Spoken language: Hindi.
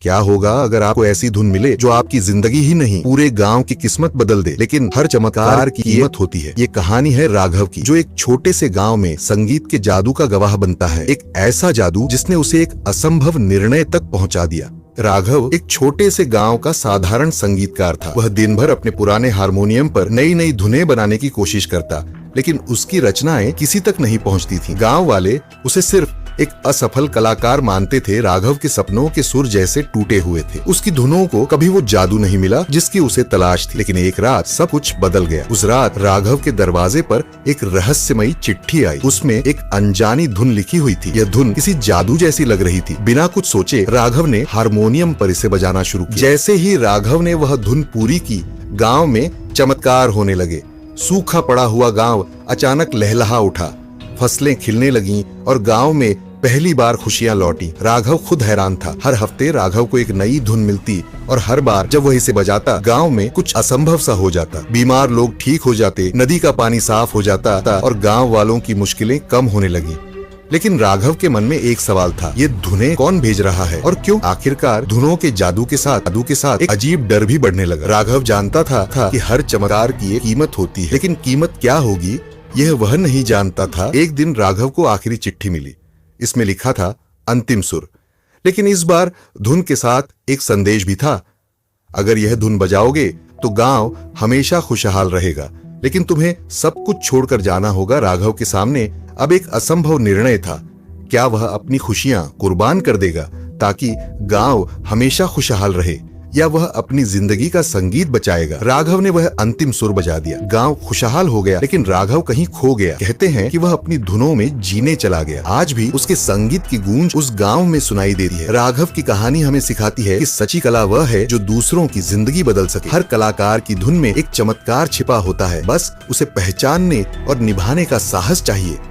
क्या होगा अगर आपको ऐसी धुन मिले जो आपकी जिंदगी ही नहीं पूरे गांव की किस्मत बदल दे। लेकिन हर चमत्कार की कीमत होती है। ये कहानी है राघव की, जो एक छोटे से गांव में संगीत के जादू का गवाह बनता है। एक ऐसा जादू जिसने उसे एक असंभव निर्णय तक पहुंचा दिया। राघव एक छोटे से गांव का साधारण संगीतकार था। वह दिन भर अपने पुराने हारमोनियम पर नई नई धुनें बनाने की कोशिश करता, लेकिन उसकी रचनाएं किसी तक नहीं पहुंचती थीं। गांव वाले उसे सिर्फ एक असफल कलाकार मानते थे। राघव के सपनों के सुर जैसे टूटे हुए थे। उसकी धुनों को कभी वो जादू नहीं मिला जिसकी उसे तलाश थी। लेकिन एक रात सब कुछ बदल गया। उस रात राघव के दरवाजे पर एक रहस्यमयी चिट्ठी आई। उसमें एक अनजानी धुन लिखी हुई थी। यह धुन किसी जादू जैसी लग रही थी। बिना कुछ सोचे राघव ने हारमोनियम पर इसे बजाना शुरू किया। जैसे ही राघव ने वह धुन पूरी की, गाँव में चमत्कार होने लगे। सूखा पड़ा हुआ गाँव अचानक लहलहा उठा, फसलें खिलने लगीं और गांव में पहली बार खुशियां लौटी। राघव खुद हैरान था। हर हफ्ते राघव को एक नई धुन मिलती और हर बार जब वह इसे बजाता, गांव में कुछ असंभव सा हो जाता। बीमार लोग ठीक हो जाते, नदी का पानी साफ हो जाता और गांव वालों की मुश्किलें कम होने लगी। लेकिन राघव के मन में एक सवाल था, ये धुनें कौन भेज रहा है और क्यों? आखिरकार धुनों के जादू के साथ एक अजीब डर भी बढ़ने लगा। राघव जानता था कि हर चमत्कार की एक कीमत होती है, लेकिन कीमत क्या होगी यह वह नहीं जानता था। एक दिन राघव को आखिरी चिट्ठी मिली। इसमें लिखा था अंतिम सुर, लेकिन इस बार धुन के साथ एक संदेश भी था। अगर यह धुन बजाओगे तो गांव हमेशा खुशहाल रहेगा, लेकिन तुम्हें सब कुछ छोड़कर जाना होगा। राघव के सामने अब एक असंभव निर्णय था। क्या वह अपनी खुशियां कुर्बान कर देगा ताकि गांव हमेशा खुशहाल रहे, या वह अपनी जिंदगी का संगीत बचाएगा? राघव ने वह अंतिम सुर बजा दिया। गांव खुशहाल हो गया, लेकिन राघव कहीं खो गया। कहते हैं कि वह अपनी धुनों में जीने चला गया। आज भी उसके संगीत की गूंज उस गांव में सुनाई देती है। राघव की कहानी हमें सिखाती है कि सच्ची कला वह है जो दूसरों की जिंदगी बदल सके। हर कलाकार की धुन में एक चमत्कार छिपा होता है, बस उसे पहचानने और निभाने का साहस चाहिए।